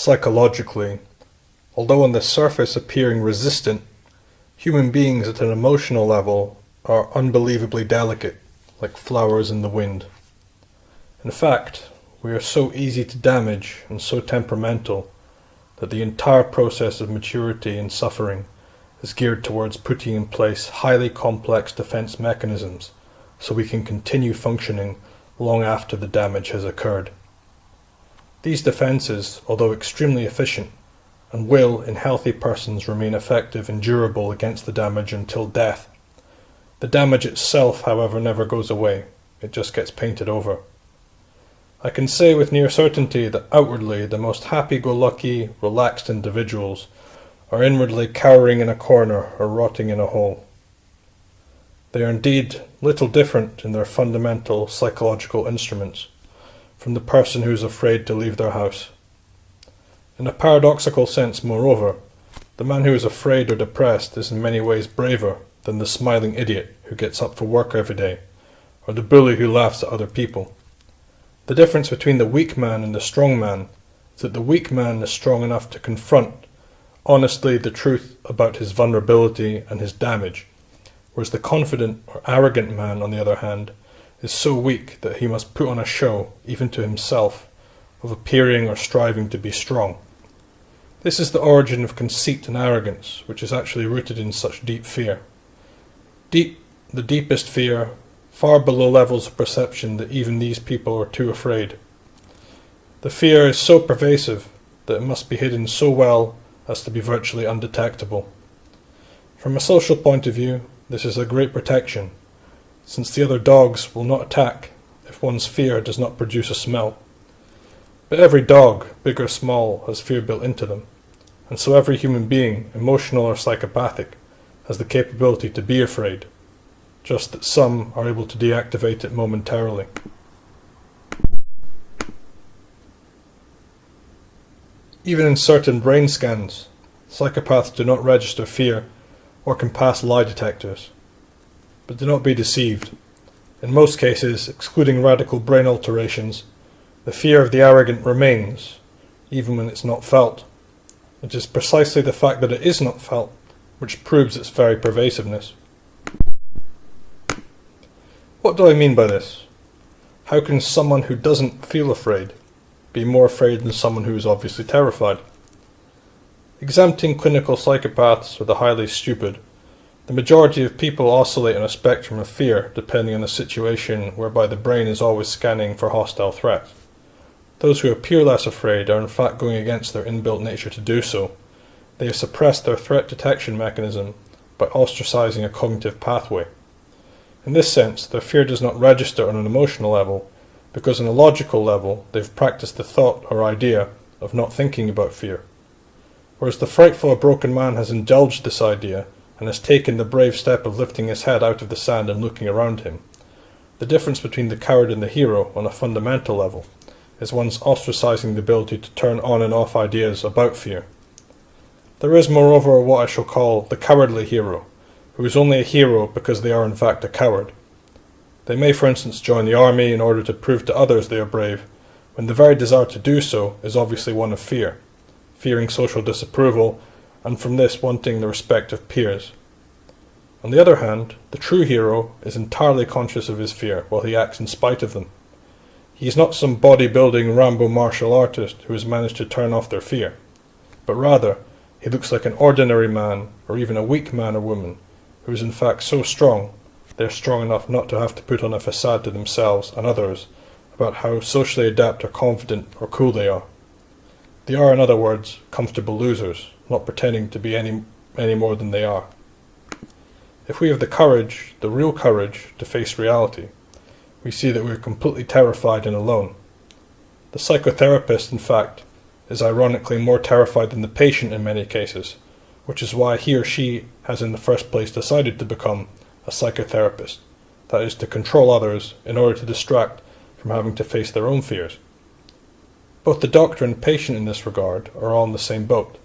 Psychologically, although on the surface appearing resistant, human beings at an emotional level are unbelievably delicate, like flowers in the wind. In fact, we are so easy to damage and so temperamental that the entire process of maturity and suffering is geared towards putting in place highly complex defense mechanisms so we can continue functioning long after the damage has occurred. These defenses, although extremely efficient, and will, in healthy persons, remain effective and durable against the damage until death. The damage itself, however, never goes away. It just gets painted over. I can say with near certainty that outwardly the most happy-go-lucky, relaxed individuals are inwardly cowering in a corner or rotting in a hole. They are indeed little different in their fundamental psychological instruments from the person who is afraid to leave their house. In a paradoxical sense, moreover, the man who is afraid or depressed is in many ways braver than the smiling idiot who gets up for work every day, or the bully who laughs at other people. The difference between the weak man and the strong man is that the weak man is strong enough to confront honestly the truth about his vulnerability and his damage, whereas the confident or arrogant man, on the other hand, is so weak that he must put on a show, even to himself, of appearing or striving to be strong. This is the origin of conceit and arrogance, which is actually rooted in such deep fear. The deepest fear, far below levels of perception that even these people are too afraid. The fear is so pervasive that it must be hidden so well as to be virtually undetectable. From a social point of view, this is a great protection, since the other dogs will not attack if one's fear does not produce a smell. But every dog, big or small, has fear built into them, and so every human being, emotional or psychopathic, has the capability to be afraid, just that some are able to deactivate it momentarily. Even in certain brain scans, psychopaths do not register fear or can pass lie detectors. But do not be deceived. In most cases, excluding radical brain alterations, the fear of the arrogant remains, even when it's not felt. It is precisely the fact that it is not felt which proves its very pervasiveness. What do I mean by this? How can someone who doesn't feel afraid be more afraid than someone who is obviously terrified? Exempting clinical psychopaths or the highly stupid, the majority of people oscillate on a spectrum of fear depending on the situation whereby the brain is always scanning for hostile threats. Those who appear less afraid are in fact going against their inbuilt nature to do so. They have suppressed their threat detection mechanism by ostracizing a cognitive pathway. In this sense, their fear does not register on an emotional level, because on a logical level they've practiced the thought or idea of not thinking about fear. Whereas the frightful or broken man has indulged this idea and has taken the brave step of lifting his head out of the sand and looking around him. The difference between the coward and the hero on a fundamental level is one's ostracizing the ability to turn on and off ideas about fear. There is moreover what I shall call the cowardly hero, who is only a hero because they are in fact a coward. They may for instance join the army in order to prove to others they are brave, when the very desire to do so is obviously one of fear, fearing social disapproval, and from this wanting the respect of peers. On the other hand, the true hero is entirely conscious of his fear while he acts in spite of them. He is not some bodybuilding Rambo martial artist who has managed to turn off their fear, but rather he looks like an ordinary man or even a weak man or woman who is in fact so strong they are strong enough not to have to put on a facade to themselves and others about how socially adept or confident or cool they are. They are, in other words, comfortable losers, not pretending to be any more than they are. If we have the courage, the real courage, to face reality, we see that we are completely terrified and alone. The psychotherapist, in fact, is ironically more terrified than the patient in many cases, which is why he or she has in the first place decided to become a psychotherapist, that is, to control others in order to distract from having to face their own fears. Both the doctor and patient in this regard are all in the same boat,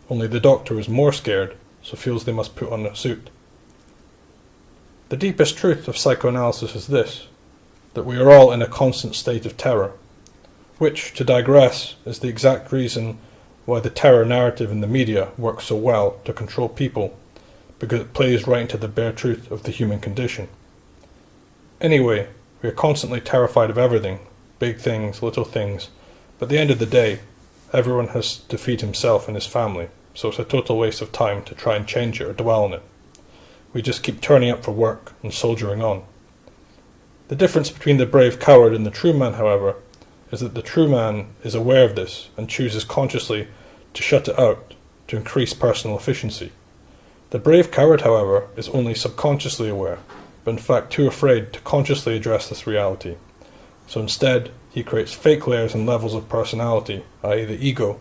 only the doctor is more scared, so feels they must put on a suit. The deepest truth of psychoanalysis is this, that we are all in a constant state of terror, which, to digress, is the exact reason why the terror narrative in the media works so well to control people, because it plays right into the bare truth of the human condition. Anyway, we are constantly terrified of everything, big things, little things, but at the end of the day, everyone has to feed himself and his family, so it's a total waste of time to try and change it or dwell on it. We just keep turning up for work and soldiering on. The difference between the brave coward and the true man, however, is that the true man is aware of this and chooses consciously to shut it out to increase personal efficiency. The brave coward, however, is only subconsciously aware, but in fact too afraid to consciously address this reality. So instead, he creates fake layers and levels of personality, i.e. the ego,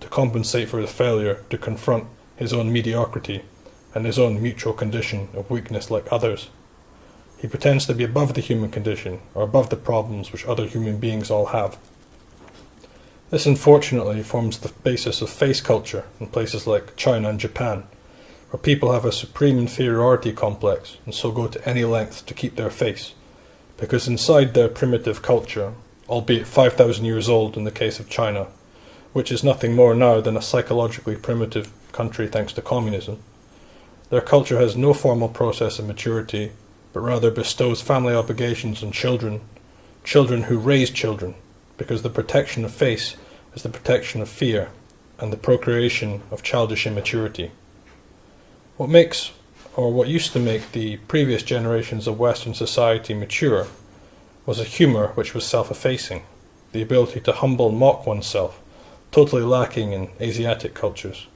to compensate for his failure to confront his own mediocrity and his own mutual condition of weakness like others. He pretends to be above the human condition, or above the problems which other human beings all have. This unfortunately forms the basis of face culture in places like China and Japan, where people have a supreme inferiority complex and so go to any length to keep their face, because inside their primitive culture, albeit 5,000 years old in the case of China, which is nothing more now than a psychologically primitive country thanks to communism, their culture has no formal process of maturity, but rather bestows family obligations on children who raise children, because the protection of face is the protection of fear and the procreation of childish immaturity. What used to make the previous generations of Western society mature was a humour which was self-effacing, the ability to humble and mock oneself, totally lacking in Asiatic cultures.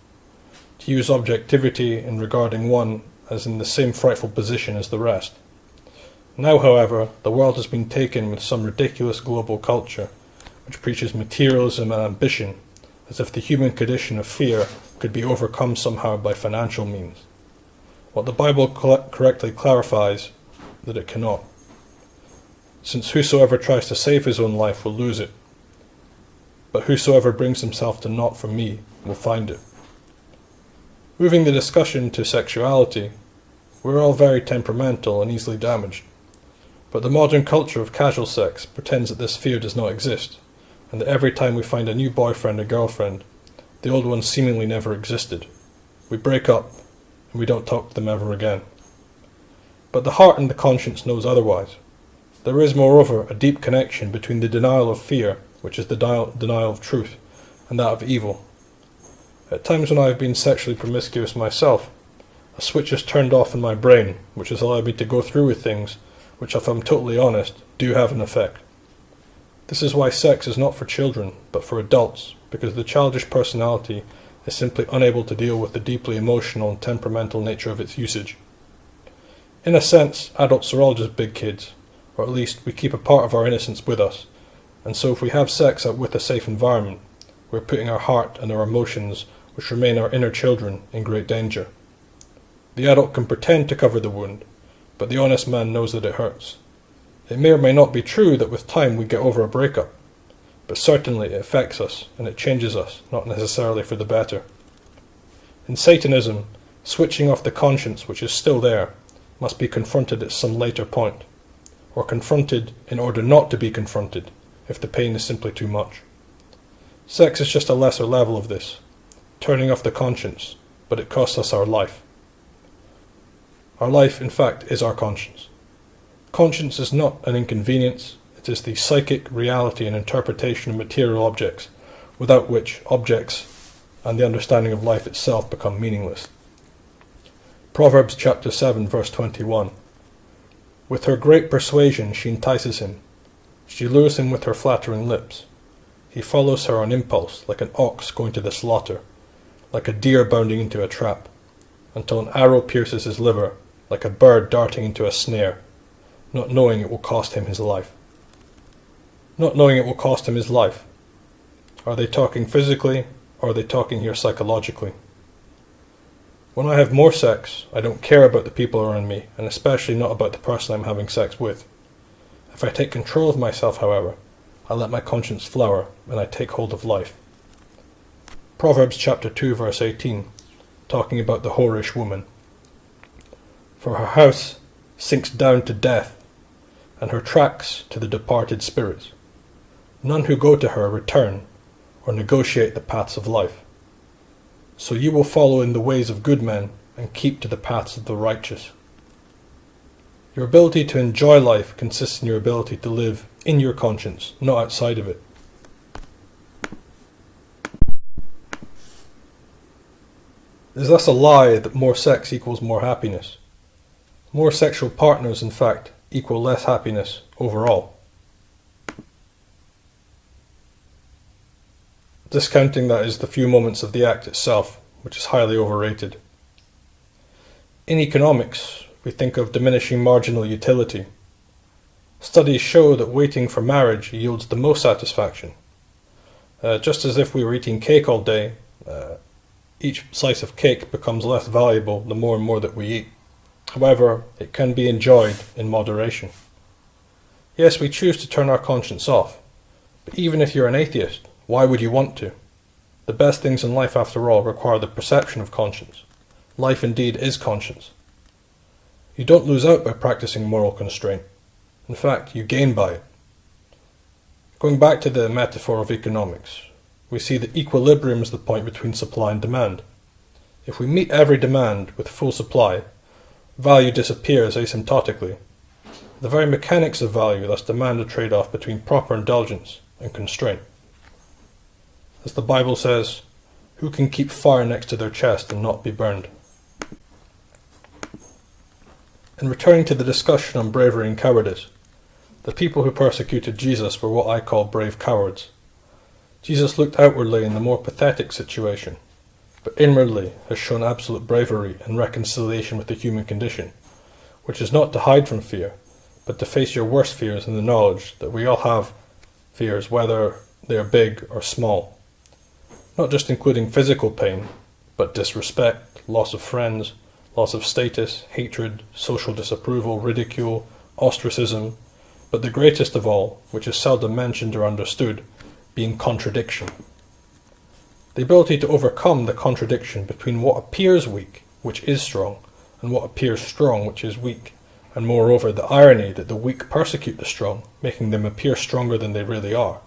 To use objectivity in regarding one as in the same frightful position as the rest. Now, however, the world has been taken with some ridiculous global culture, which preaches materialism and ambition, as if the human condition of fear could be overcome somehow by financial means. What the Bible correctly clarifies that it cannot, since whosoever tries to save his own life will lose it, but whosoever brings himself to naught from me will find it. Moving the discussion to sexuality, we're all very temperamental and easily damaged. But the modern culture of casual sex pretends that this fear does not exist, and that every time we find a new boyfriend or girlfriend, the old one seemingly never existed. We break up, and we don't talk to them ever again. But the heart and the conscience knows otherwise. There is, moreover, a deep connection between the denial of fear, which is the denial of truth, and that of evil. At times when I have been sexually promiscuous myself, a switch is turned off in my brain, which has allowed me to go through with things which, if I'm totally honest, do have an effect. This is why sex is not for children, but for adults, because the childish personality is simply unable to deal with the deeply emotional and temperamental nature of its usage. In a sense, adults are all just big kids, or at least we keep a part of our innocence with us, and so if we have sex out with a safe environment, we're putting our heart and our emotions, which remain our inner children, in great danger. The adult can pretend to cover the wound, but the honest man knows that it hurts. It may or may not be true that with time we get over a breakup, but certainly it affects us and it changes us, not necessarily for the better. In Satanism, switching off the conscience which is still there must be confronted at some later point, or confronted in order not to be confronted if the pain is simply too much. Sex is just a lesser level of this, turning off the conscience, but it costs us our life. Our life, in fact, is our conscience. Conscience is not an inconvenience, it is the psychic reality and interpretation of material objects, without which objects and the understanding of life itself become meaningless. Proverbs chapter 7, verse 21. With her great persuasion she entices him. She lures him with her flattering lips. He follows her on impulse, like an ox going to the slaughter, like a deer bounding into a trap, until an arrow pierces his liver, like a bird darting into a snare, not knowing it will cost him his life. Not knowing it will cost him his life. Are they talking physically, or are they talking here psychologically? When I have more sex, I don't care about the people around me, and especially not about the person I'm having sex with. If I take control of myself, however, I let my conscience flower, and I take hold of life. Proverbs chapter 2, verse 18, talking about the whorish woman. For her house sinks down to death, and her tracks to the departed spirits. None who go to her return, or negotiate the paths of life. so you will follow in the ways of good men and keep to the paths of the righteous. Your ability to enjoy life consists in your ability to live in your conscience, not outside of it. It is thus a lie that more sex equals more happiness. More sexual partners, in fact, equal less happiness overall. Discounting, that is, the few moments of the act itself, which is highly overrated. In economics, we think of diminishing marginal utility. Studies show that waiting for marriage yields the most satisfaction. Just as if we were eating cake all day, each slice of cake becomes less valuable the more and more that we eat. However, it can be enjoyed in moderation. Yes, we choose to turn our conscience off, but even if you're an atheist, why would you want to? The best things in life, after all, require the perception of conscience. Life indeed is conscience. You don't lose out by practicing moral constraint. In fact, you gain by it. Going back to the metaphor of economics, we see that equilibrium is the point between supply and demand. If we meet every demand with full supply, value disappears asymptotically. The very mechanics of value thus demand a trade-off between proper indulgence and constraint. As the Bible says, who can keep fire next to their chest and not be burned? In returning to the discussion on bravery and cowardice, the people who persecuted Jesus were what I call brave cowards. Jesus looked outwardly in the more pathetic situation, but inwardly has shown absolute bravery and reconciliation with the human condition, which is not to hide from fear, but to face your worst fears in the knowledge that we all have fears, whether they are big or small. Not just including physical pain, but disrespect, loss of friends, loss of status, hatred, social disapproval, ridicule, ostracism, but the greatest of all, which is seldom mentioned or understood, being contradiction. The ability to overcome the contradiction between what appears weak, which is strong, and what appears strong, which is weak, and moreover the irony that the weak persecute the strong, making them appear stronger than they really are.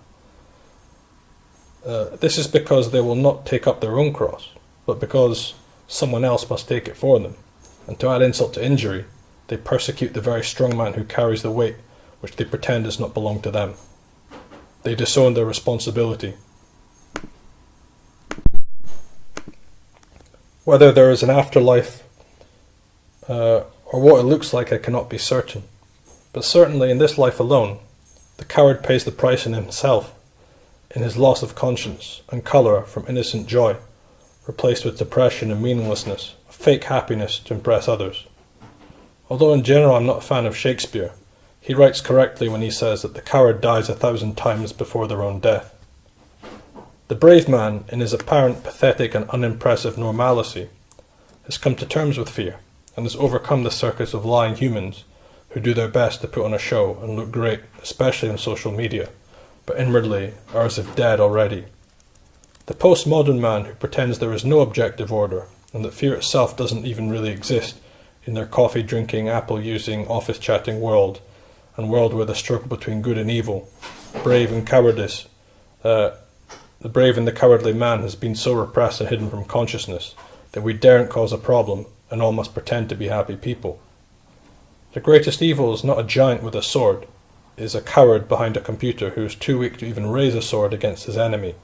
This is because they will not take up their own cross, but because someone else must take it for them, and to add insult to injury, they persecute the very strong man who carries the weight which they pretend does not belong to them. They disown their responsibility. Whether there is an afterlife or what it looks like, I cannot be certain, but certainly in this life alone, the coward pays the price in himself, in his loss of conscience and colour from innocent joy, replaced with depression and meaninglessness, a fake happiness to impress others. Although in general I'm not a fan of Shakespeare, he writes correctly when he says that the coward dies 1,000 times before their own death. The brave man, in his apparent pathetic and unimpressive normalcy, has come to terms with fear, and has overcome the circus of lying humans who do their best to put on a show and look great, especially on social media, but inwardly are as if dead already. The postmodern man who pretends there is no objective order, and that fear itself doesn't even really exist in their coffee-drinking, apple-using, office-chatting world, and world where the struggle between good and evil, brave and cowardice, the brave and the cowardly man has been so repressed and hidden from consciousness that we daren't cause a problem and all must pretend to be happy people. The greatest evil is not a giant with a sword, it is a coward behind a computer who is too weak to even raise a sword against his enemy,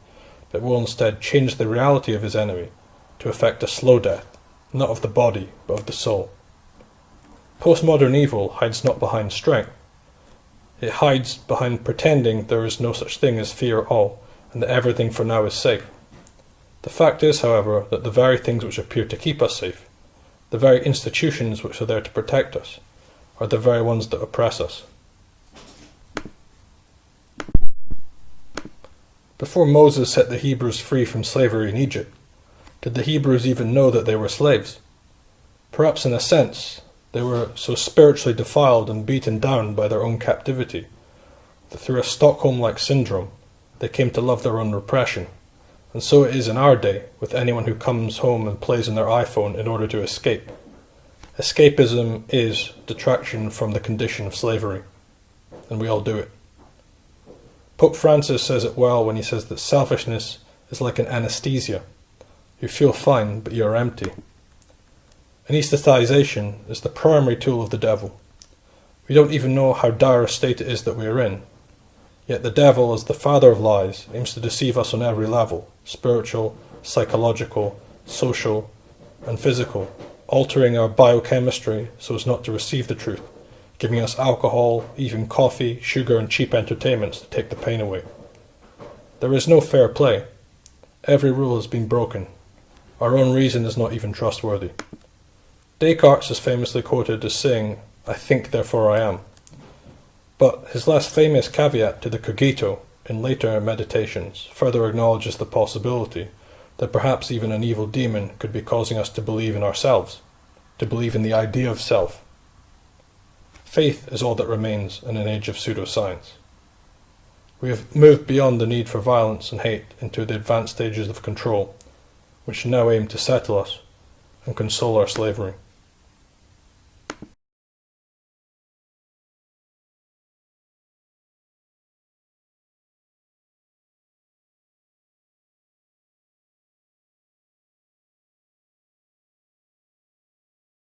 but will instead change the reality of his enemy to effect a slow death, not of the body, but of the soul. Postmodern evil hides not behind strength. It hides behind pretending there is no such thing as fear at all, and that everything for now is safe. The fact is, however, that the very things which appear to keep us safe, the very institutions which are there to protect us, are the very ones that oppress us. Before Moses set the Hebrews free from slavery in Egypt, did the Hebrews even know that they were slaves? Perhaps in a sense, they were so spiritually defiled and beaten down by their own captivity that through a Stockholm-like syndrome they came to love their own repression, and so it is in our day with anyone who comes home and plays on their iPhone in order to escape. Escapism is detraction from the condition of slavery, and we all do it. Pope Francis says it well when he says that selfishness is like an anesthesia. You feel fine, but you are empty. Anesthetization is the primary tool of the devil. We don't even know how dire a state it is that we are in. Yet the devil, as the father of lies, aims to deceive us on every level: spiritual, psychological, social, and physical, altering our biochemistry so as not to receive the truth, giving us alcohol, even coffee, sugar, and cheap entertainments to take the pain away. There is no fair play. Every rule has been broken. Our own reason is not even trustworthy. Descartes is famously quoted as saying, "I think, therefore I am." But his less famous caveat to the cogito in later meditations further acknowledges the possibility that perhaps even an evil demon could be causing us to believe in ourselves, to believe in the idea of self. Faith is all that remains in an age of pseudoscience. We have moved beyond the need for violence and hate into the advanced stages of control, which now aim to settle us and console our slavery.